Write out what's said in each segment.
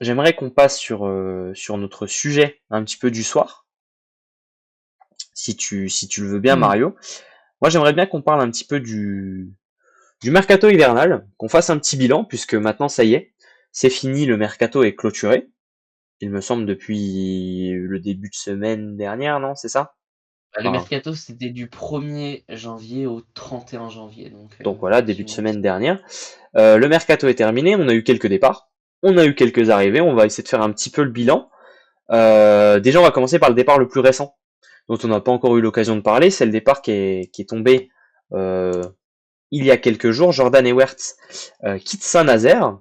j'aimerais qu'on passe sur notre sujet un petit peu du soir, si tu le veux bien, Hmm. Mario. Moi, j'aimerais bien qu'on parle un petit peu du mercato hivernal, qu'on fasse un petit bilan, puisque maintenant, ça y est, c'est fini, le mercato est clôturé. Il me semble depuis le début de semaine dernière, non, c'est ça? Bah, le Enfin, mercato, c'était du 1er janvier au 31 janvier, donc voilà, début de effectivement. semaine dernière. Le mercato est terminé, on a eu quelques départs, on a eu quelques arrivées, on va essayer de faire un petit peu le bilan. Déjà, on va commencer par le départ le plus récent, dont on n'a pas encore eu l'occasion de parler. C'est le départ qui est tombé euh, il y a quelques jours. Jordan Ewert quitte Saint-Nazaire,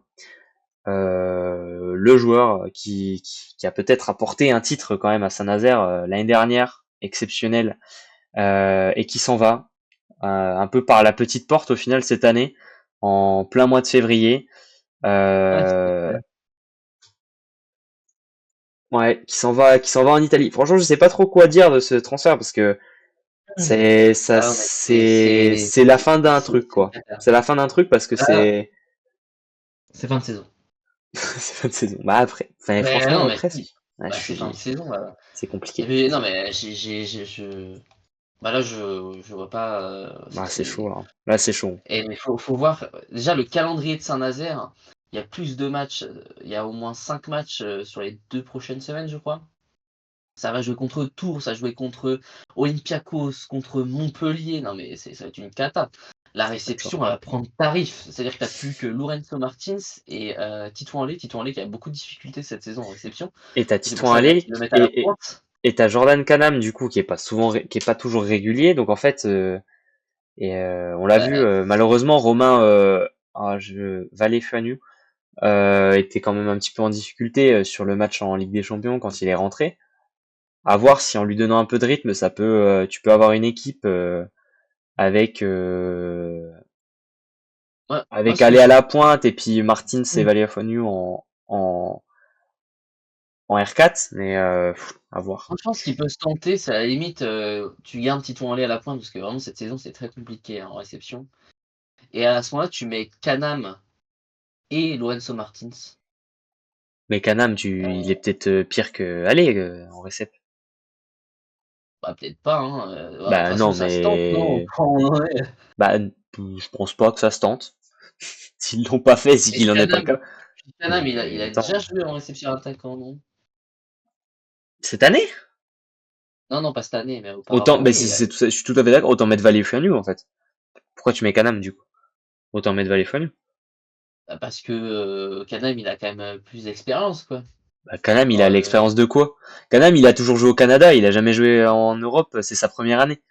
le joueur qui a peut-être apporté un titre quand même à Saint-Nazaire l'année dernière, exceptionnel, et qui s'en va un peu par la petite porte au final cette année, en plein mois de février. Ouais, Euh, ouais, qui s'en va en Italie. Franchement, je sais pas trop quoi dire de ce transfert parce que c'est ça, ah non, mais c'est c'est la fin d'un truc c'est une quoi. cata. C'est la fin d'un truc parce que Ah, c'est c'est fin de saison. c'est fin de saison. Bah après, enfin, Mais non, franchement mais presque. si, Ouais, bah, c'est fin de saison, voilà. c'est Et compliqué. puis, non, mais je bah, là, je vois pas, Ah, c'est chaud c'est là. Là, c'est chaud. et mais faut voir, déjà le calendrier de Saint-Nazaire, il y a plus de matchs, il y a au moins 5 matchs, sur les 2 prochaines semaines, je crois. Ça va jouer contre Tours, ça va jouer contre Olympiakos, contre Montpellier. Non, mais ça va être une cata. La Ça va être chaud. réception, elle va prendre tarif. C'est-à-dire que tu as plus que Lorenzo Martins et Titouan Allais. Titouan Allais qui a beaucoup de difficultés cette saison en réception. Et t'as C'est pour Titouan ça d'ailleurs Allais qu'ils le mettent à la pointe. et t'as Jordan Canam du coup qui est pas toujours régulier. Donc en fait, on l'a vu Bah, malheureusement Romain Valle-Fanu était quand même un petit peu en difficulté sur le match en Ligue des Champions quand il est rentré. À voir si en lui donnant un peu de rythme, tu peux avoir une équipe avec moi, avec ce que aller à je. la pointe et puis Martins et Hmm. Valle-Fanu en R4, mais à voir. Moi, je pense qu'il peut se tenter, c'est à la limite, tu gardes Titouan Allais à la pointe parce que vraiment cette saison c'est très compliqué, hein, en réception. Et à ce moment-là, tu mets Canam et Lorenzo Martins. Mais Canam, il est peut-être pire que Allez en récep. Bah, peut-être pas, hein, bah, de toute Bah façon non, ça se tente, non? mais Ouais. bah je pense pas que ça se tente. S'ils l'ont pas fait, c'est Et qu'il en est pas le cas. Canam, il Mais a déjà attends, joué en réception attaquant, non? cette année? Non, non, pas cette année, mais Autant, auparavant, bah, oui, je suis tout à fait d'accord. Autant mettre Valle-Fanu en fait. Pourquoi tu mets Canam du coup? Autant mettre Valle-Fanu. bah, parce que, Canam, il a quand même, plus d'expérience, quoi. Bah, Canam, il a Genre, l'expérience de quoi? Canam, il a toujours joué au Canada, il a jamais joué en Europe, c'est sa première année.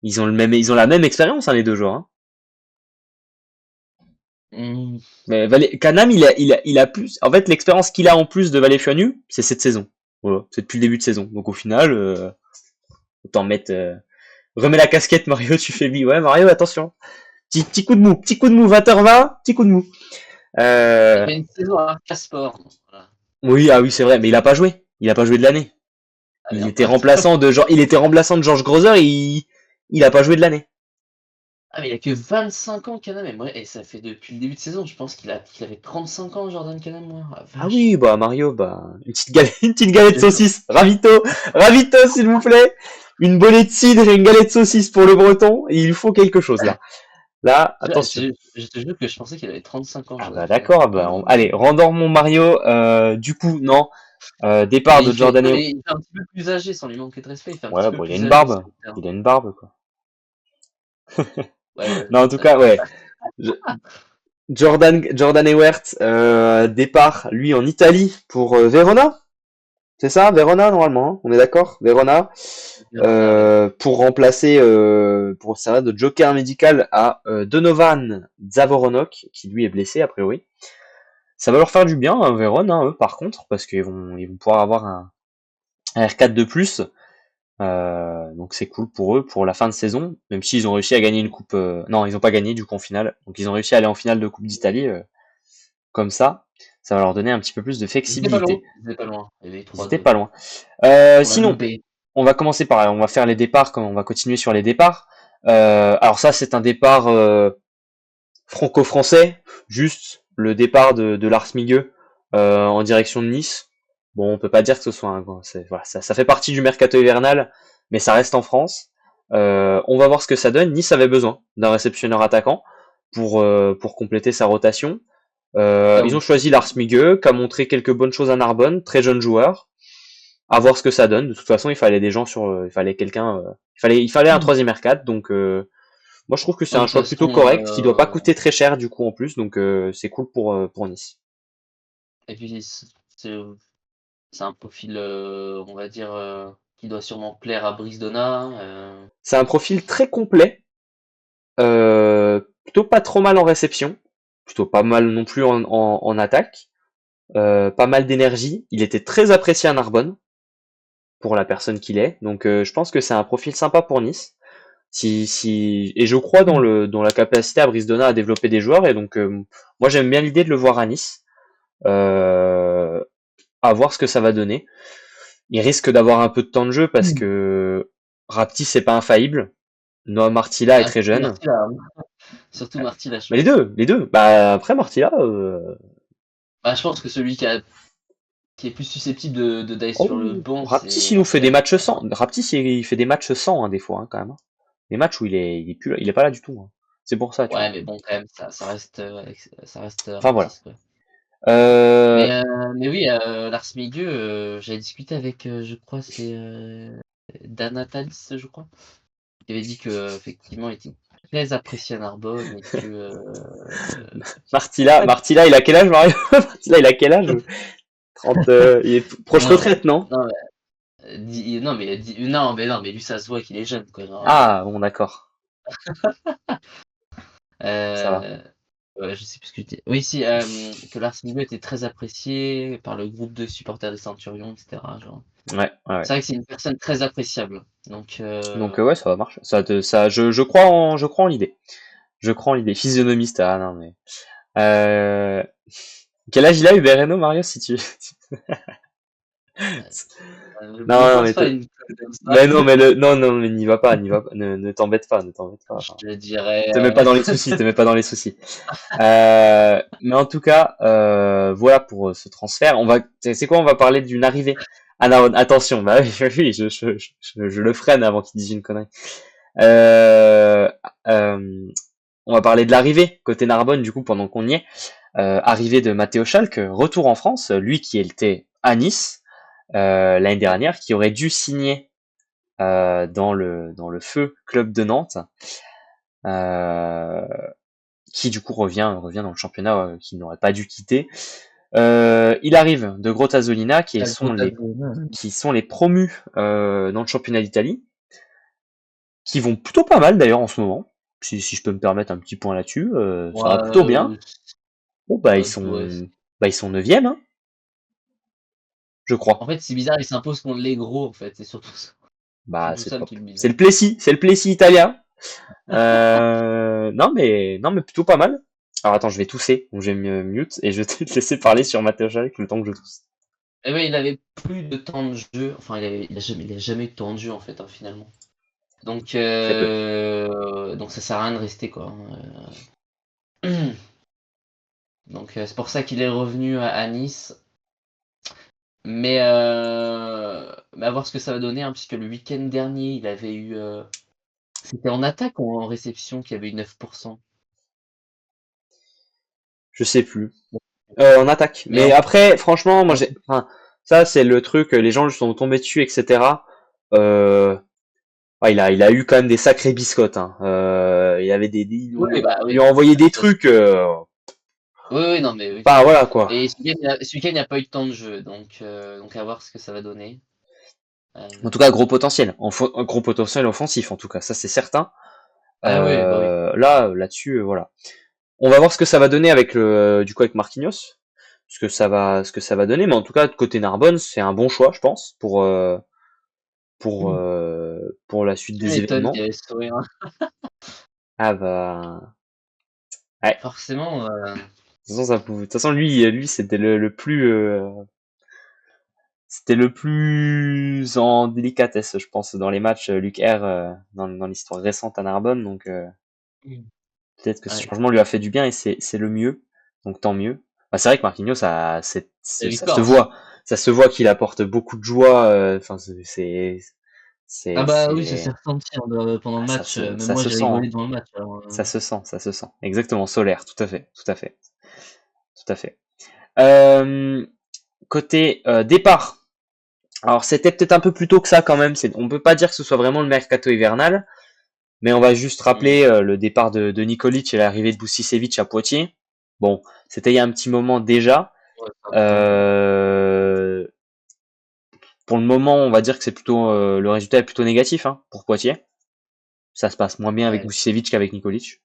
Ils ont la même expérience, hein, les deux joueurs, hein. mmh, Mais Canam, il a plus, en fait, l'expérience qu'il a en plus de Valle-Fanu, c'est cette saison. Voilà. C'est depuis le début de saison. Donc, au final, autant mettre, remets la casquette, Mario, tu fais lui. Ouais, Mario, attention. Petit coup de mou, 20h20, petit coup de mou. il Euh, fait une saison à Casport, voilà. oui, ah oui, c'est vrai, mais il a pas joué. Il a pas joué de l'année. Ah merde. Il était remplaçant de Georges Grosser, il a pas joué de l'année. Ah, mais il a que 25 ans, Canam, et ça fait depuis le début de saison, je pense qu'il avait 35 ans, Jordan Canam, moi. Ah, Ah vache. oui, bah Mario, bah une petite galette de Je te jure. saucisse, ravito s'il vous plaît, une bolée de cidre et une galette de saucisse pour le Breton. Il faut quelque chose là. Là, attention. Je te jure que je pensais qu'il avait 35 ans, Ah bah Jordan Canam. d'accord, bah allez, rendors mon Mario. Du coup, non. Départ Mais de Jordan. il fait un petit peu plus âgé, sans lui manquer de respect, il fait un petit Ouais, peu bon, il a plus une âgé sur barbe. le terrain. Il a une barbe quoi. Ouais, ouais, Non, en tout cas, ouais. Je- Jordan Ewert, départ lui en Italie pour Verona. C'est ça, Verona normalement, hein, on est d'accord, Verona, Verona, oui. pour remplacer, pour servir de joker médical à Donovan Zavoronok, qui lui est blessé a priori. Ça va leur faire du bien, hein, Verona, eux, par contre, parce qu'ils vont pouvoir avoir un R4 de plus. Donc c'est cool pour eux, pour la fin de saison, même s'ils ont réussi à gagner une coupe. Non, ils n'ont pas gagné du coup en finale. Donc ils ont réussi à aller en finale de Coupe d'Italie, comme ça va leur donner un petit peu plus de Ils étaient pas loin, flexibilité. ils étaient pas loin. Il y avait Ils 3 étaient pas autres. loin. On l'a Sinon, loupé. on va faire les départs, comme on va continuer sur les départs. Alors ça, c'est un départ franco-français, juste le départ de Lars Migueux, en direction de Nice. Bon, on peut pas dire que ce soit voilà, ça fait partie du mercato hivernal, mais ça reste en France. On va voir ce que ça donne. Nice avait besoin d'un réceptionneur attaquant pour compléter sa rotation. Ah Ils ont oui. choisi Lars Migueux, qui a montré quelques bonnes choses à Narbonne, très jeune joueur. À voir ce que ça donne. De toute façon, il fallait des gens il fallait quelqu'un, il fallait un troisième R4. Donc, moi, je trouve que c'est Non, de un toute choix plutôt façon, correct, qui doit pas coûter très cher du coup en plus. Donc, c'est cool pour Nice. et puis c'est un profil, on va dire, qui doit sûrement plaire à Brice Donat. C'est un profil très complet, plutôt pas trop mal en réception, plutôt pas mal non plus en attaque, pas mal d'énergie. Il était très apprécié à Narbonne pour la personne qu'il est. Donc, je pense que c'est un profil sympa pour Nice. Et je crois dans la capacité à Brice Donat à développer des joueurs. Et donc, moi, j'aime bien l'idée de le voir à Nice. Euh, à voir ce que ça va donner. Il risque d'avoir un peu de temps de jeu parce que Rapti, c'est pas infaillible. Noah Martilla est Ah, très surtout jeune. Martilla, hein. Surtout Martilla, je Mais les pense. deux, les deux. Bah, après Martilla, Bah, je pense que celui qui est plus susceptible de d'aller sur le oh, banc, Rapti, c'est s'il nous fait des Martilla, je matchs pense, sans. hein. Rapti, il fait des matchs sans, hein, des fois, hein, quand même, hein. Des matchs où il est pas là du tout, hein. C'est pour ça, tu vois. Ouais, mais bon, quand même, ça reste, ça reste Enfin, voilà. Raptis, quoi. Euh, Mais oui, Lars Migueux, j'avais discuté avec, je crois, c'est Dan Atalis, je crois. Il avait dit que effectivement, il était très apprécié à Narbonne et que Martilla, ouais, Martilla, il a quel âge, Mario? Martilla, il a quel âge? 30, il est proche non, retraite, non? non, non, mais lui, ça se voit qu'il est jeune, quoi. Genre, Ah, bon, d'accord. Ça va. euh, ouais, je sais plus ce que je dis. Oui, si, que Lars Migueux était très apprécié par le groupe de supporters des Centurions, etc. Genre. Ouais, ouais, ouais. C'est vrai que c'est une personne très appréciable. Donc, Donc, ouais, ça va marcher. Je crois en l'idée. Je crois en l'idée. Physionomiste, ah non, mais. Euh, Quel âge il a, Hubert Reno, Mario, si tu. ne Non, non, pense mais pas à une chose comme ça. mais non, non, non, mais n'y va pas, ne t'embête pas, ne t'embête pas. Enfin, Je dirais, te mets pas dans les soucis, te mets pas dans les soucis. Mais en tout cas, voilà pour ce transfert. C'est quoi, on va parler d'une arrivée. Ah non, attention, bah oui, oui, je le freine avant qu'il dise une connerie. Euh, euh, on va parler de l'arrivée côté Narbonne, du coup, pendant qu'on y est. Arrivée de Matteo Schalk, retour en France, lui qui était à Nice l'année dernière, qui aurait dû signer dans le feu club de Nantes, euh, qui du coup revient dans le championnat qu'il n'aurait pas dû quitter. Il arrive de Grottazzolina, la grosse qui sont les promus dans le championnat d'Italie, qui vont plutôt pas mal d'ailleurs en ce moment. Si je peux me permettre un petit point là-dessus, ça va ouais, plutôt bien. Bon bah ouais. ils sont neuvième, hein, je En crois. fait, c'est bizarre, il s'impose contre les gros, en fait. C'est surtout ça. Bah Surtout ça le truc bizarre. C'est le Plessis italien. Non mais plutôt pas mal. Alors attends, je vais tousser, donc je vais me mute et je vais te laisser parler sur Matteo Schalk le temps que je tousse. Eh ben, il avait plus de temps de jeu. Enfin, il a jamais eu de temps de jeu, en fait, hein, finalement. Très peu. Donc ça sert à rien de rester, quoi, hein. Donc, c'est pour ça qu'il est revenu à Nice. Mais à voir ce que ça va donner, hein, puisque le week-end dernier, il avait eu. C'était en attaque ou en réception qu'il y avait eu 9%. Je sais plus. En attaque. Mais Mais après, franchement, enfin, ça c'est le truc, les gens lui sont tombés dessus, etc. Euh, ouais, il a eu quand même des sacrées biscottes, hein. Il y avait oui, bah ils lui oui. ont envoyé des Ça, c'est- trucs, Oui, oui, non, mais oui. bah voilà quoi. Et ce week-end, il n'y a pas eu de temps de jeu, donc à voir ce que ça va donner. En tout cas, gros Euh, potentiel. Gros potentiel offensif, en tout cas, ça c'est certain. Ah oui, bah oui. Là-dessus, voilà. On va voir ce que ça va donner du coup avec Marquinhos, ce que ça va donner. Mais en tout cas, côté Narbonne, c'est un bon choix, je pense, pour la suite Tu des m'étonnes événements. qu'il y avait ce sourire, hein. Ah bah, ouais. De Forcément, toute façon, de toute façon, lui, c'était le plus en délicatesse, je pense, dans les matchs. Luc R dans l'histoire récente à Narbonne. Donc, peut-être que ce ouais. changement lui a fait du bien et c'est le mieux. Donc tant mieux. Bah, c'est vrai que Marquinhos, La ça se victoire aussi. voit. Ça se voit qu'il apporte beaucoup de joie. Enfin, Ah bah oui, ça s'est c'est, ressenti hein, pendant le ah, match. Même ça moi, se j'ai sent, hein. rigolé devant le match. Alors, Ça se sent, ça se sent. Exactement, solaire, tout à fait, tout à fait, tout à fait. Euh, côté départ. Alors c'était peut-être un peu plus tôt que ça quand même. On peut pas dire que ce soit vraiment le mercato hivernal, mais on va juste rappeler le départ de Nikolic et l'arrivée de Vucicevic à Poitiers. Bon, c'était il y a un petit moment déjà. ouais, c'est un petit moment. Euh, pour le moment, on va dire que c'est plutôt le résultat est plutôt négatif hein, pour Poitiers. Ça se passe moins bien avec Ouais, Vucicevic qu'avec Nikolic.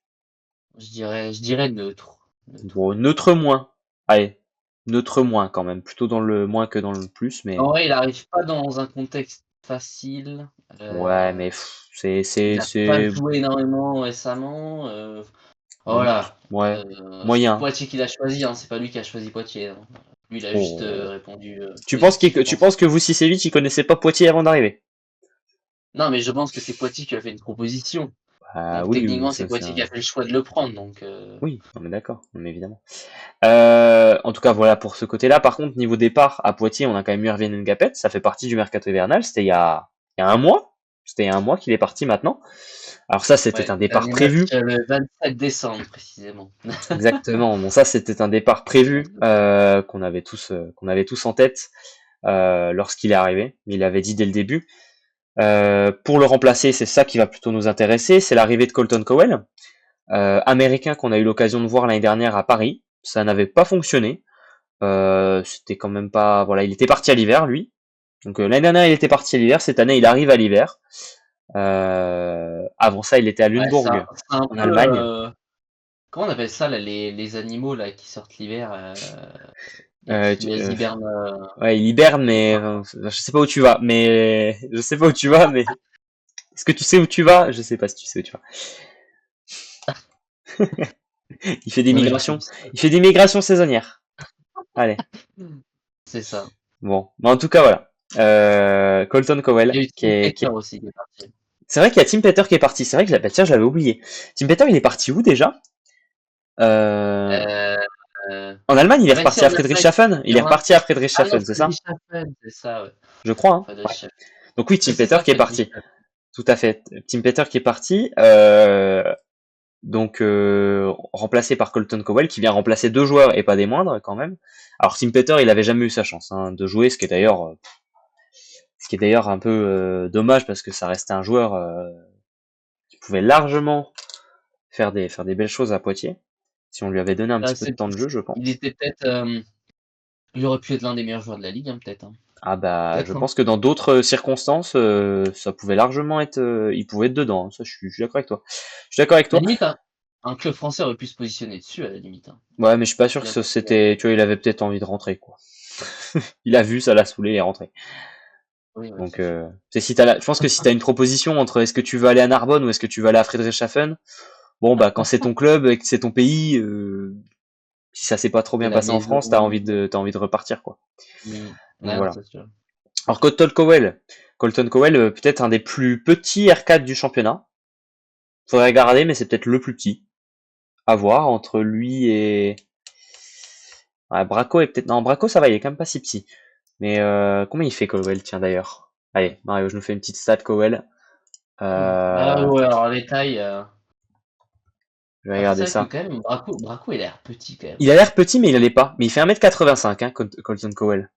je dirais neutre. Neutre. Bon, neutre moins. Allez, neutre moins quand même. Plutôt dans le moins que dans le plus, En mais vrai, il arrive pas dans un contexte facile. ouais, mais Il a pas joué énormément récemment. Voilà. ouais, C'est moyen. Poitiers qui l'a choisi, hein, c'est pas lui qui a choisi Poitiers, hein. Lui, il a juste Oh. répondu Tu positivement. penses que Vucicevic, il connaissait pas Poitiers avant d'arriver? Non, mais je pense que c'est Poitiers qui a fait une proposition. Ah Donc oui, oui, techniquement, c'est ça c'est Poitiers qui a fait le choix de le prendre. Donc oui, on est d'accord, mais évidemment. En tout cas, voilà pour ce côté-là. Par contre, niveau départ, à Poitiers, on a quand même eu Hervé Ngapet. Ça fait partie du mercato hivernal. Il y a un mois. C'était il y a un mois qu'il est parti maintenant. Alors ça, c'était ouais, un départ dernier match prévu. le 27 décembre précisément. Exactement. Bon, ça, c'était un départ prévu qu'on avait tous en tête lorsqu'il est arrivé. Il avait dit dès le début. Pour le remplacer, c'est ça qui va plutôt nous intéresser. C'est l'arrivée de Colton Cowell, américain qu'on a eu l'occasion de voir l'année dernière à Paris. Ça n'avait pas fonctionné. C'était quand même pas. Voilà, il était parti à l'hiver, lui. Donc l'année dernière, il était parti à l'hiver. Cette année, il arrive à l'hiver. Avant ça, il était à Ouais, Lunebourg, c'est un en peu, Allemagne. comment on appelle ça là, les animaux là qui sortent l'hiver, et qui elles hibernent, Ouais, il hiberne, mais enfin, je sais pas où tu vas. Mais je sais pas où tu vas, mais est-ce que tu sais où tu vas? Je sais pas si tu sais où tu vas. Il fait des ouais, je migrations. pense. Il fait des migrations saisonnières. Allez. C'est ça. Bon. Mais en tout cas, voilà. Colton Il y Cowell, a eu Tim Peter aussi qui est parti. c'est vrai qu'il y a Tim Peter qui est parti. C'est vrai que bah, tiens, je l'avais oublié. Tim Peter, il est parti où déjà? Euh, Heu heu, En Allemagne, il est ah bah si, reparti à en Allemagne, Friedrichshafen. Il est reparti à ah non, Friedrichshafen, c'est ça? Friedrichshafen, c'est ça, ouais. Je crois, hein. Ouais. Friedrichshafen. Donc oui, Oui, Tim c'est Peter ça, qui est parti. Friedrichshafen. Tout à fait. Tim Peter qui est parti. Donc remplacé par Colton Cowell qui vient remplacer deux joueurs et pas des moindres quand même. Alors Tim Peter, il avait jamais eu sa chance hein, de jouer, ce qui est d'ailleurs un peu dommage parce que ça restait un joueur qui pouvait largement faire des belles choses à Poitiers si on lui avait donné un Bah, petit peu de temps de jeu, je il pense. était peut-être, il aurait pu être l'un des meilleurs joueurs de la ligue, hein, peut-être, hein. Ah bah, je Peut-être, hein. pense que dans d'autres circonstances, ça pouvait largement être, il pouvait être dedans, hein. Ça, je suis d'accord avec toi. Je suis d'accord avec À la toi. limite, un club français aurait pu se positionner dessus, à la limite, hein. Ouais, mais je suis pas Je sûr suis que d'accord avec toi. c'était, tu vois, il avait peut-être envie de rentrer, quoi. Il a vu, ça l'a saoulé, il est rentré. Oui, oui, Donc, c'est sûr. je pense que si t'as une proposition entre est-ce que tu veux aller à Narbonne ou est-ce que tu veux aller à Friedrichshafen, bon, bah, quand c'est ton club et que c'est ton pays, si ça s'est pas trop C'est bien la passé en maison. France, t'as envie de repartir, quoi. Donc Ouais, non, voilà. c'est sûr. Alors, Colton Cowell, peut-être un des plus petits R4 du championnat. Faudrait regarder, mais c'est peut-être le plus petit. À voir entre lui et ouais, Braco est peut-être non Braco ça va, il est quand même pas si petit. Mais combien il fait Cowell tiens d'ailleurs. Allez Mario, je nous fais une petite stat Cowell. Ah Euh, ouais, alors les tailles, je vais après regarder c'est vrai que ça. quand même Braco il a l'air petit quand même, Il hein. a l'air petit mais il allait pas. Mais il fait 1m85 hein, Colton Cowell.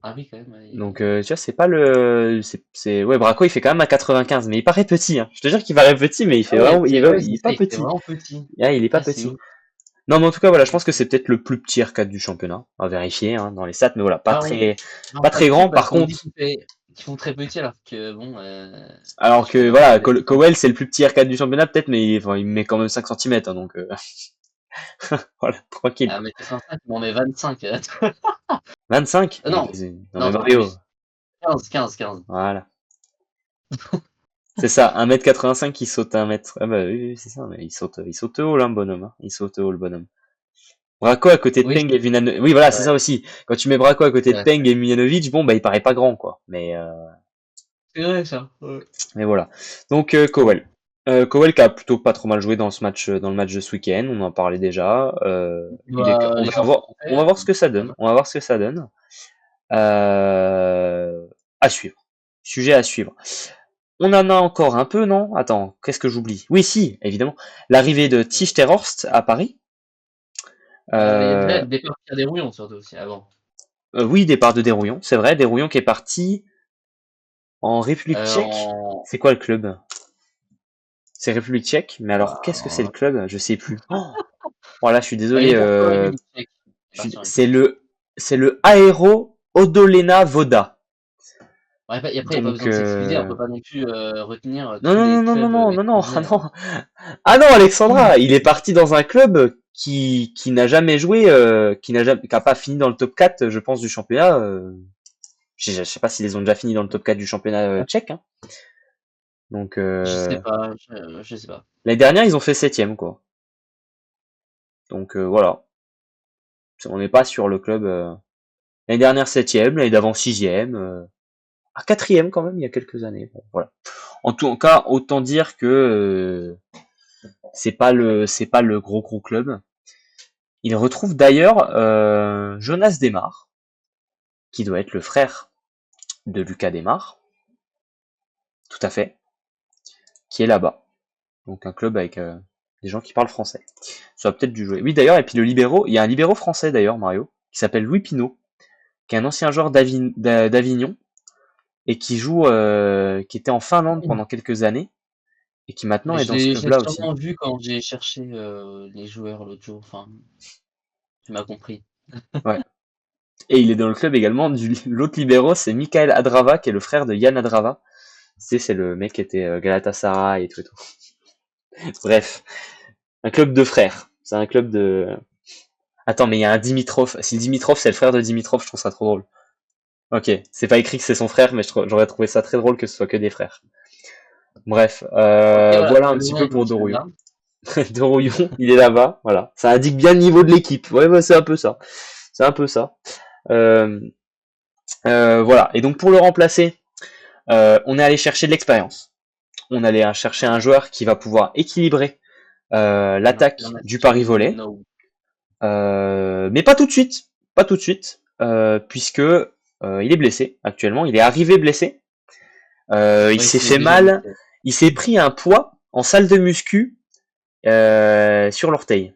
Ah oui quand même, ouais, Donc tu vois c'est pas le ouais Braco il fait quand même 1m95 mais il paraît petit hein. Je te jure qu'il paraît petit mais il ah fait ouais, vraiment ouais, il c'est est ça, pas il fait petit. vraiment petit. Ah, il est pas Ah c'est petit. ouf. Non mais en tout cas voilà, je pense que c'est peut-être le plus petit R4 du championnat. À vérifier hein, dans les stats mais voilà, Ah on pas alors ça très me grand. tue Par parce qu'on me contre dit qu'ils font très petit alors que bon, alors je que connais un peu voilà, les distances. Cowell c'est le plus petit R4 du championnat peut-être, mais enfin, il met quand même 5 cm, hein, donc voilà, tranquille. À 1m85, il m'en met 25. 25? Mais Non, non non, mais c'est Mario, plus. 15. voilà. C'est ça, 1m85 qui saute 1 mètre. Ah bah oui, oui, c'est ça, mais il saute haut là, le bonhomme, hein. Il saute haut le bonhomme. Braco à côté de Oui, Peng et Vunanovic. Oui voilà, c'est ouais, ça aussi. Quand tu mets Braco à côté de ouais. Peng et Vunanovic, bon bah il paraît pas grand quoi. C'est vrai ça, ouais. Mais voilà. Donc Cowell. Kowal qui a plutôt pas trop mal joué dans ce match, dans le match de ce week-end, on en parlait déjà. On Les va joueurs voir, on français, va voir ce que ça pas donne. mal. On va voir ce que ça donne. Euh, à suivre. Sujet à suivre. On en a encore un peu, non? Attends, qu'est-ce que j'oublie? Oui, si, évidemment. L'arrivée de Tige Terhorst à Paris. Il y a déjà Euh, le départ de Rouillon surtout aussi avant. oui, départ de Desrouillons, c'est vrai. Desrouillons qui est parti en République tchèque. En, C'est quoi le club? C'est République tchèque, mais alors qu'est-ce que c'est le en- club? Je sais plus. Oh, voilà, je suis il désolé. est parti en République tchèque. Il est parti en C'est République tchèque. c'est le Aero Odolena Voda. Ouais, et après, il n'y a pas Donc besoin de s'excuser, on peut pas non plus retenir non tous non les non non non clubs non non non ah étrangers. non ah non Alexandra, il est parti dans un club qui n'a jamais joué, qui a pas fini dans le top 4, je pense, du championnat. Je sais pas s'ils les ont déjà fini dans le top 4 du championnat tchèque. Hein. Donc Je sais pas, je sais pas. l'année dernière ils ont fait septième quoi. Donc voilà, on n'est pas sur le club. L'année dernière septième, l'année d'avant sixième, quatrième quand même il y a quelques années. Bon, voilà. En tout cas, autant dire que c'est pas le gros club. Il retrouve d'ailleurs Jonas Demar, qui doit être le frère de Lucas Demar, tout à fait, qui est là-bas. Donc un club avec des gens qui parlent français. Ça va peut-être dû jouer. Oui d'ailleurs, et puis le libéro, il y a un libéro français d'ailleurs, Mario, qui s'appelle Louis Pinot, qui est un ancien joueur d'Avignon et qui joue, qui était en Finlande pendant quelques années et qui maintenant Mais est dans ce je l'ai club-là aussi. sûrement vu quand j'ai cherché les joueurs l'autre jour. Enfin, tu m'as compris. Ouais. Et il est dans le club également du l'autre libéro, c'est Michael Adrava, qui est le frère de Yann Adrava. C'est le mec qui était Galatasaray et tout et tout. Bref, un club de frères. C'est un club de. Attends, mais il y a un Dimitrov. Si Dimitrov c'est le frère de Dimitrov, je trouve ça trop drôle. Ok, c'est pas écrit que c'est son frère, mais j'aurais trouvé ça très drôle que ce soit que des frères. Bref, Ok, voilà, voilà un le petit loin peu est pour dans ce Dorouillon. club-là. Dorouillon, il est là-bas, voilà. Ça indique bien le niveau de l'équipe. Ouais, bah, c'est un peu ça. C'est un peu ça. Euh, voilà. Et donc pour le remplacer, on est allé chercher de l'expérience. On allait chercher un joueur qui va pouvoir équilibrer l'attaque du Paris International Volley. no. Mais pas tout de suite, pas tout de suite, puisque il est blessé actuellement. Il est arrivé blessé. Il Ouais, s'est c'est fait déjà mal. blessé. Il s'est pris un poids en salle de muscu sur l'orteil.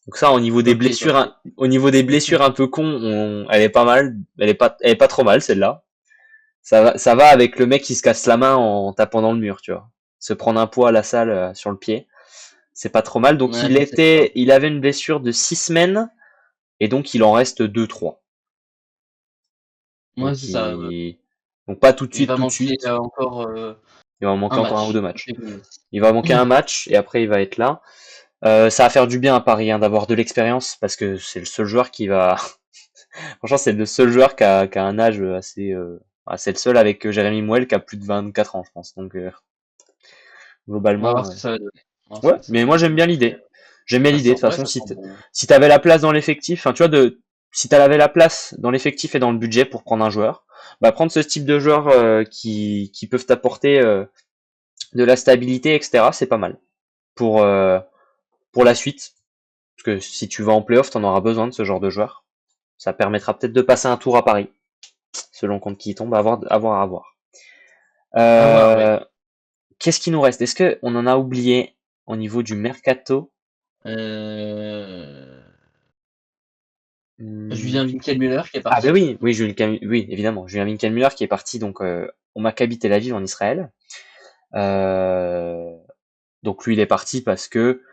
Donc ça, Ok, sur le fait. au niveau des blessures un peu cons, elle est pas mal. Elle est pas trop mal celle-là. Ça va avec le mec qui se casse la main en tapant dans le mur, tu vois. Se prendre un poids à la salle sur le pied, c'est pas trop mal. Donc Ouais, ça c'est fort. il avait une blessure de 6 semaines et donc il en reste 2-3. Ouais, Donc c'est ça. donc pas tout de Il suite, va tout de manquer suite. encore Il va en un manquer encore un ou deux match. matchs. Il va manquer un match et après il va être là. Ça va faire du bien à Paris hein, d'avoir de l'expérience parce que c'est le seul joueur qui va. Franchement, c'est le seul joueur qui a un âge assez. C'est le seul avec Jérémy Mouel qui a plus de 24 ans, je pense. Donc On va globalement, voir ce que ça va donner. On va voir ce ouais. que ça Mais va moi donner. j'aime bien l'idée. J'aime bien l'idée. De toute façon, Ça sent bon. si t'avais la place dans l'effectif, enfin tu vois si t'avais la place dans l'effectif et dans le budget pour prendre un joueur, bah prendre ce type de joueurs qui peuvent t'apporter de la stabilité, etc. C'est pas mal pour euh, pour la suite. Parce que si tu vas en playoff, t'en auras besoin de ce genre de joueur. Ça permettra peut-être de passer un tour à Paris, selon contre qui il tombe, à voir. À voir, ouais. Euh, Qu'est-ce qui nous reste? Est-ce que on en a oublié au niveau du mercato? Euh... Hmm. Julien Winkelmüller qui est Ah ben parti. oui, oui, évidemment, Julien Winkelmüller qui est parti donc au Maccabi Tel Aviv en Israël. Euh, donc lui il est parti parce que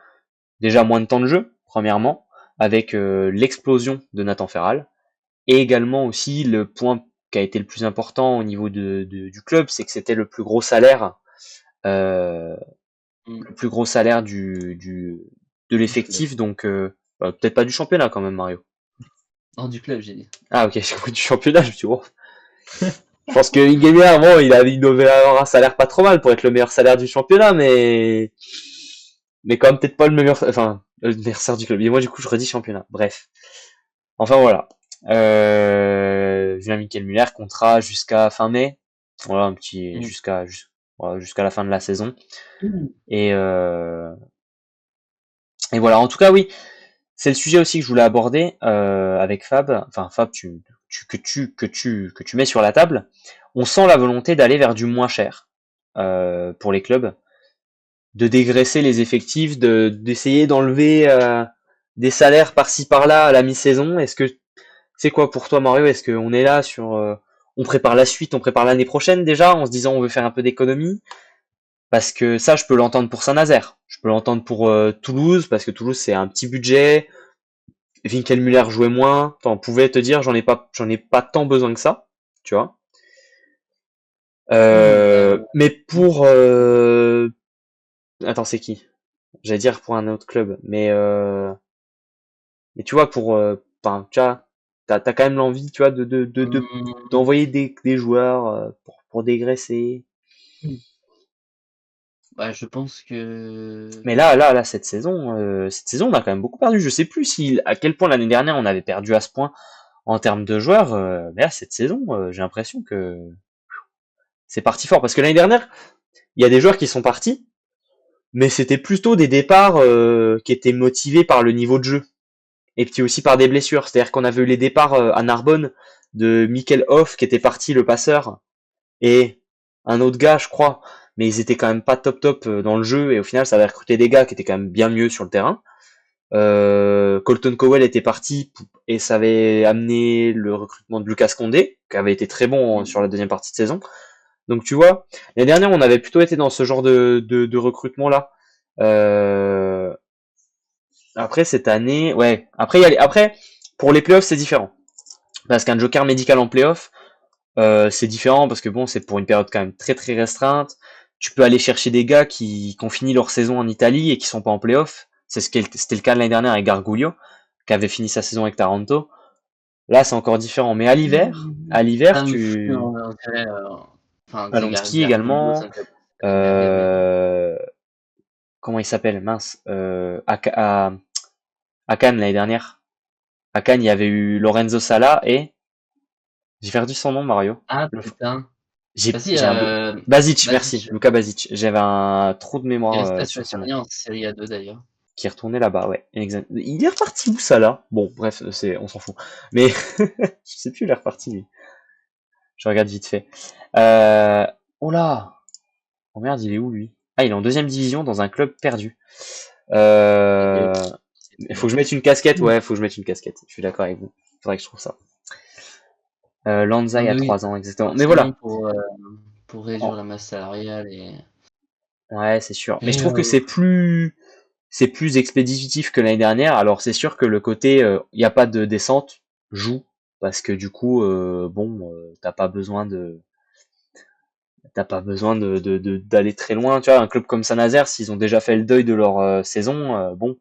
déjà moins de temps de jeu, premièrement, avec l'explosion de Nathan Ferral. Et également aussi le point qui a été le plus important au niveau du club, c'est que c'était euh, Mm. le plus gros salaire de Du club. l'effectif, donc peut-être pas du championnat quand même, Mario. Non, du club, j'ai dit. Ah ok, j'ai compris du championnat, je me suis dit, oh. Je pense que Ingemar, bon, il devait avoir un salaire pas trop mal pour être le meilleur salaire du championnat, mais quand même peut-être pas le meilleur, enfin, le meilleur salaire du club. Et moi du coup je redis championnat. Bref. Enfin voilà. Julien Michael Muller, contrat jusqu'à fin mai. Voilà, un petit Mm. voilà, jusqu'à la fin de la saison. Mhm. Et, euh, et voilà, en tout cas, oui, c'est le sujet aussi que je voulais aborder avec Fab. Enfin, Fab, que tu mets sur la table. On sent la volonté d'aller vers du moins cher pour les clubs, de dégraisser les effectifs, d'essayer d'enlever des salaires par-ci par-là à la mi-saison. Est-ce que c'est quoi pour toi, Mario? Est-ce qu'on est là sur on prépare la suite, on prépare l'année prochaine déjà en se disant on veut faire un peu d'économie? Parce que ça, je peux l'entendre pour Saint-Nazaire. Je peux l'entendre pour Toulouse, parce que Toulouse, c'est un petit budget. Winkelmüller jouait moins. Enfin, on pouvait te dire, j'en ai pas tant besoin que ça, tu vois. Ouais, Mais pour, attends, c'est qui? J'allais dire pour un autre club, mais tu vois, enfin, tu vois, t'as quand même l'envie, tu vois, hum, d'envoyer des joueurs pour dégraisser. bah, je pense que Mais là, cette saison, on a quand même beaucoup perdu. Je sais plus si, à quel point l'année dernière on avait perdu à ce point en termes de joueurs. Mais là, cette saison, j'ai l'impression que c'est parti fort. Parce que l'année dernière, il y a des joueurs qui sont partis, mais c'était plutôt des départs qui étaient motivés par le niveau de jeu. Et puis aussi par des blessures. C'est-à-dire qu'on avait eu les départs à Narbonne de Mikel Hoff qui était parti, le passeur, et un autre gars, je crois. Mais ils étaient quand même pas top top dans le jeu, et au final, ça avait recruté des gars qui étaient quand même bien mieux sur le terrain. Colton Cowell était parti et ça avait amené le recrutement de Lucas Condé, qui avait été très bon sur la deuxième partie de saison. Donc tu vois, l'année dernière, on avait plutôt été dans ce genre de recrutement-là. Euh, Après, cette année, ouais. Après, pour les playoffs, c'est différent. Parce qu'un joker médical en playoff, c'est différent parce que bon, c'est pour une période quand même très très restreinte. Tu peux aller chercher des gars qui ont fini leur saison en Italie et qui sont pas en playoff. C'était le cas de l'année dernière avec Garguglio, qui avait fini sa saison avec Taranto. Là, c'est encore différent. Mais à l'hiver, ça me fout, tu on dirait, enfin, tu sais, Alonski Gargulio, également. ça me fait penser à Gargamel. Euh, Comment il s'appelle? Mince. À Cannes l'année dernière. À Cannes, il y avait eu Lorenzo Sala et j'ai perdu son nom, Mario. Ah Le putain. Bah si, J'ai un Basic, merci, Basic. Luka Basic. J'avais un trou de Il est mémoire resté à sur son nom. Suressigny en Série A2 d'ailleurs. Qui est retourné là-bas, ouais. Exact. Il est reparti où ça là? Bon, bref, on s'en fout. Mais je sais plus, il est reparti lui. Je regarde vite fait. Euh... Oh là! Oh merde, il est où lui? Ah, il est en deuxième division dans un club perdu. Et, Euh... Il faut que je mette une casquette, non ouais, faut que je mette une casquette. Je suis d'accord avec vous. Faudrait que je trouve ça. Lanzai a mais oui, 3 ans, exactement. Mais forcément voilà. pour réduire En- la masse salariale Ouais, c'est sûr. Mais je et trouve que c'est plus expéditif que l'année dernière. Alors c'est sûr que le côté il n'y a pas de descente joue parce que du coup bon t'as pas besoin d'aller très loin. Tu vois, un club comme Saint-Nazaire, s'ils ont déjà fait le deuil de leur saison, bon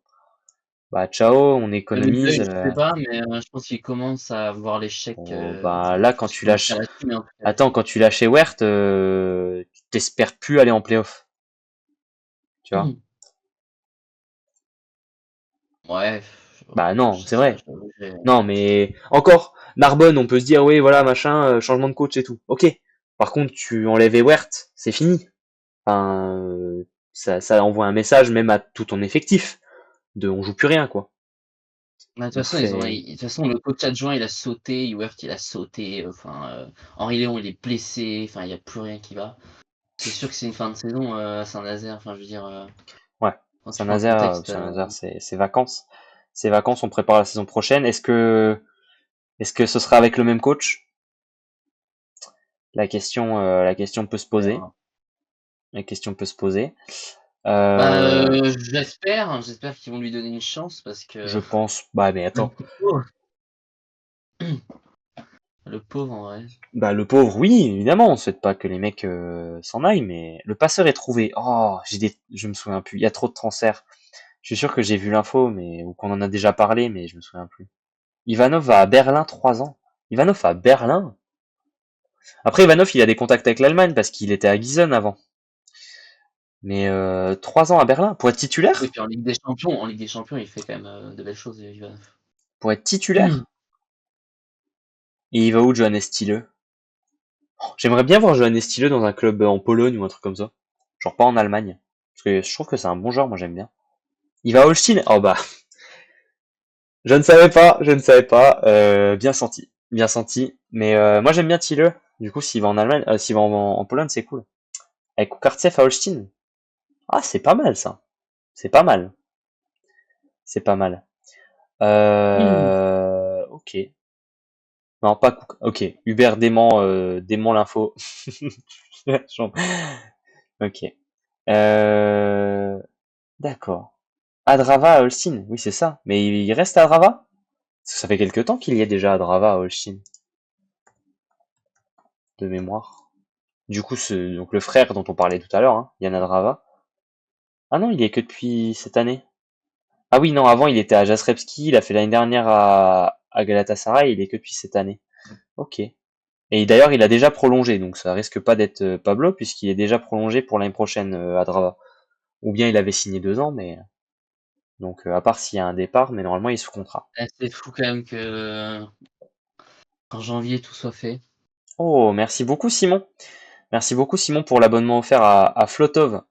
bah ciao, on le économise. deuil, je sais pas, mais je pense qu'il commence à voir l'échec. Bon, bah là quand Je tu suis pas lâches, là-dessus, mais en tout cas. attends quand tu lâches Wert, tu t'espères plus aller en playoff. Tu vois? Ouais, Bah non, je c'est sais pas, vrai. j'avoue, Non, mais encore, Narbonne, on peut se dire, oui, voilà, machin, changement de coach et tout. Ok. Par contre, tu enlèves Ewert, c'est fini. Enfin, ça envoie un message même à tout ton effectif de on joue plus rien, quoi. bah, de toute On façon, fait. de toute façon, le coach adjoint, il a sauté, Huert, il a sauté, enfin, Henri Léon, il est blessé, enfin, il y a plus rien qui va. C'est sûr que c'est une fin de saison à Saint-Nazaire, enfin, je veux dire, Ouais. quand tu vois un Saint-Nazaire, contexte. Saint-Nazaire, c'est vacances. C'est vacances, on prépare la saison prochaine. Est-ce que ce sera avec le même coach? La question peut se poser. La question peut se poser. Bah, Euh, j'espère qu'ils vont lui donner une chance parce je que pense, bah, mais le attends. pauvre, le pauvre en vrai. Bah le pauvre, oui, évidemment, on souhaite pas que les mecs s'en aillent, mais le passeur est trouvé. Oh, je me souviens plus. Il y a trop de transferts. Je suis sûr que j'ai vu l'info, mais ou qu'on en a déjà parlé, mais je me souviens plus. Ivanov va à Berlin 3 ans. Ivanov à Berlin. Après Ivanov, il a des contacts avec l'Allemagne parce qu'il était à Gießen avant. Mais 3 ans à Berlin pour être Oui, titulaire? puis en Ligue des Champions, il fait quand même de belles choses, Ivanov. Pour être titulaire? Et il va où, Johannes Stille? J'aimerais bien voir Johannes Stille dans un club en Pologne ou un truc comme ça. Genre pas en Allemagne. Parce que je trouve que c'est un bon joueur, moi j'aime bien. Il va à Holstein? Oh bah, je ne savais pas, je ne savais pas. Bien senti, bien senti. Mais moi j'aime bien Thiele. Du coup, s'il va en Allemagne, s'il va en Pologne, c'est cool. Avec Kukartsev à Holstein. Ah, c'est pas mal ça. C'est pas mal. C'est pas mal. Ok. Non, pas Cook. Ok. Hubert dément, dément l'info. Ok. Euh, d'accord. Adrava à Holstein. Oui, c'est ça. Mais il reste à Adrava? Parce que ça fait quelque temps qu'il y est déjà à Adrava à Holstein, de mémoire. Du coup, donc le frère dont on parlait tout à l'heure, hein, Yann Adrava. Ah non, il y est que depuis cette année. Ah oui, non, avant il était à Jastrzębski, il a fait l'année dernière à Galatasaray, il est que depuis cette année. Ok. Et d'ailleurs, il a déjà prolongé, donc ça risque pas d'être Pablo, puisqu'il est déjà prolongé pour l'année prochaine à Drava. Ou bien il avait signé 2 ans, mais donc à part s'il y a un départ, mais normalement il est sous contrat. C'est fou quand même que en janvier tout soit fait. Oh, merci beaucoup Simon. Merci beaucoup Simon pour l'abonnement offert à Flotov.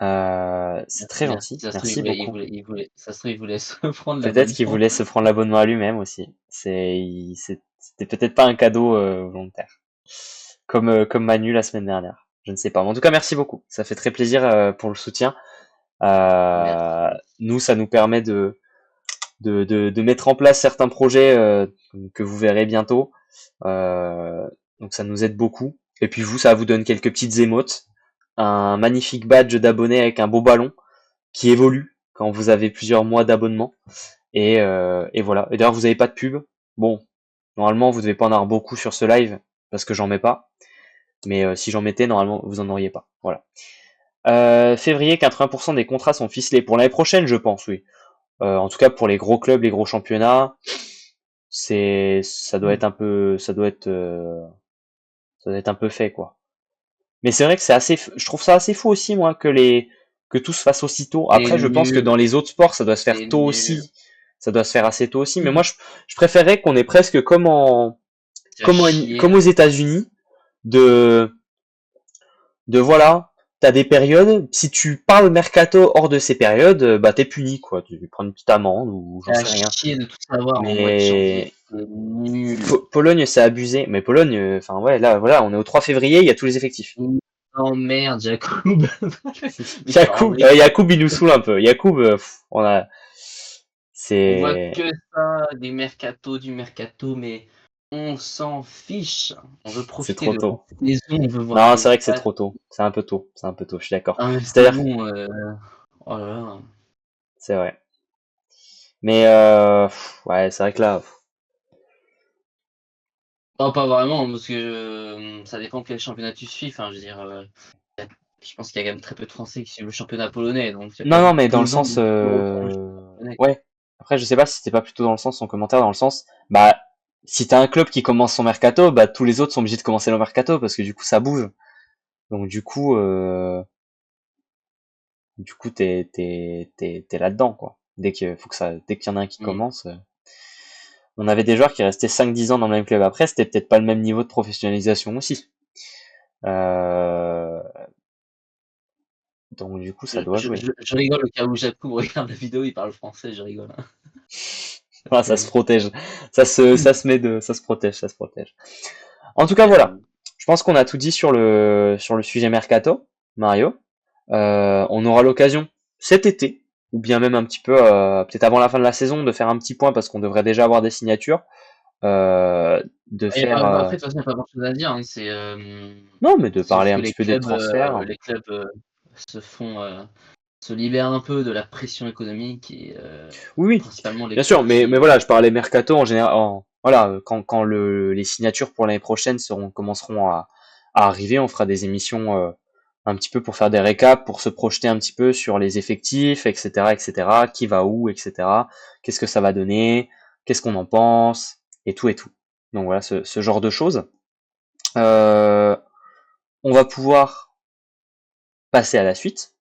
C'est très Merci. gentil, Ça se trouve, merci beaucoup. ça se trouve, il voulait se prendre Peut-être qu'il l'abonnement. voulait se prendre l'abonnement à lui-même aussi. C'était peut-être pas un cadeau volontaire. Comme Manu la semaine dernière. Je ne sais pas. Mais en tout cas, merci beaucoup. Ça fait très plaisir pour le soutien. Euh, Merci. Nous, ça nous permet de mettre en place certains projets que vous verrez bientôt. Euh, donc ça nous aide beaucoup. Et puis vous, ça vous donne quelques petites émotes. Un magnifique badge d'abonné avec un beau ballon qui évolue quand vous avez plusieurs mois d'abonnement. Et voilà. Et d'ailleurs, vous n'avez pas de pub. Bon, normalement, vous devez pas en avoir beaucoup sur ce live parce que j'en mets pas. Mais si j'en mettais, normalement, vous en auriez pas. Voilà. Février, 80% des contrats sont ficelés. Pour l'année prochaine, je pense, oui. En tout cas, pour les gros clubs, les gros championnats, ça doit être un peu, ça doit être un peu fait, quoi. Mais c'est vrai que je trouve ça assez fou aussi, moi, que tout se fasse aussitôt. C'est Après, je pense que nul, dans les autres sports, ça doit se faire c'est tôt nul. aussi. Ça doit se faire assez tôt aussi. Mais moi, je préférerais qu'on ait presque C'est à chier, comme aux hein. États-Unis, de, voilà, t'as des périodes, si tu parles mercato hors de ces périodes, bah t'es puni, quoi. Tu prends une petite amende ou j'en C'est à sais rien. chier de tout savoir en mois de janvier. Mais C'est nul. Pologne, c'est abusé. Mais Pologne, enfin ouais, là, voilà, on est au 3 février, il y a tous les effectifs. Oh merde, Jacob. Mais tu vas Yacoub, rentrer. Yacoub, il nous saoule un peu. Yacoub, On voit c'est, que ça, des mercatos, du mercato, mais on s'en fiche. On veut c'est profiter trop de la tôt. saison, on veut voir Non, des c'est vrai que c'est matchs. trop tôt. C'est un peu tôt. C'est un peu tôt. Je suis d'accord. Ah, mais c'est C'est-à-dire, bon. Oh là là. c'est vrai. Mais ouais, c'est vrai que là, Non, pas vraiment, parce que ça dépend quel championnat tu suis. Enfin, je veux dire, je pense qu'il y a quand même très peu de Français qui suivent le championnat polonais, donc il y a quand non, non, même mais dans le 2 ans de sens, reprendre le championnat polonais. ouais. Après, je sais pas si c'était pas plutôt dans le sens son commentaire, dans le sens, bah, si t'as un club qui commence son mercato, bah tous les autres sont obligés de commencer leur mercato parce que du coup ça bouge. Donc du coup t'es là-dedans quoi. Dès qu'il y en a un qui Mm. commence, on avait des joueurs qui restaient 5-10 ans dans le même club. Après, c'était peut-être pas le même niveau de professionnalisation aussi. Euh, donc du coup, ça doit jouer. Je rigole au cas où Jacob regarde la vidéo, il parle français, je rigole, hein. Voilà, ça se C'est protège. Ça se protège, ça se protège. En tout cas, voilà. carrément. Je pense qu'on a tout dit sur le sujet mercato, Mario. On aura l'occasion cet été, ou bien même un petit peu, peut-être avant la fin de la saison, de faire un petit point parce qu'on devrait déjà avoir des signatures. De Il y a faire, pas bah, après de toute façon, il y a pas grand-chose à dire, hein. non, mais de C'est juste parler que un petit peu des transferts. les clubs, se font, se libèrent un peu de la pression économique et Oui, oui, principalement les bien sûr, clubs mais qui voilà, je parlais mercato en général. Voilà, quand les signatures pour l'année prochaine commenceront à arriver, on fera des émissions un petit peu pour faire des récaps, pour se projeter un petit peu sur les effectifs, etc., etc., qui va où, etc., qu'est-ce que ça va donner, qu'est-ce qu'on en pense, et tout et tout. Donc voilà, ce genre de choses. Euh, on va pouvoir passer à la suite.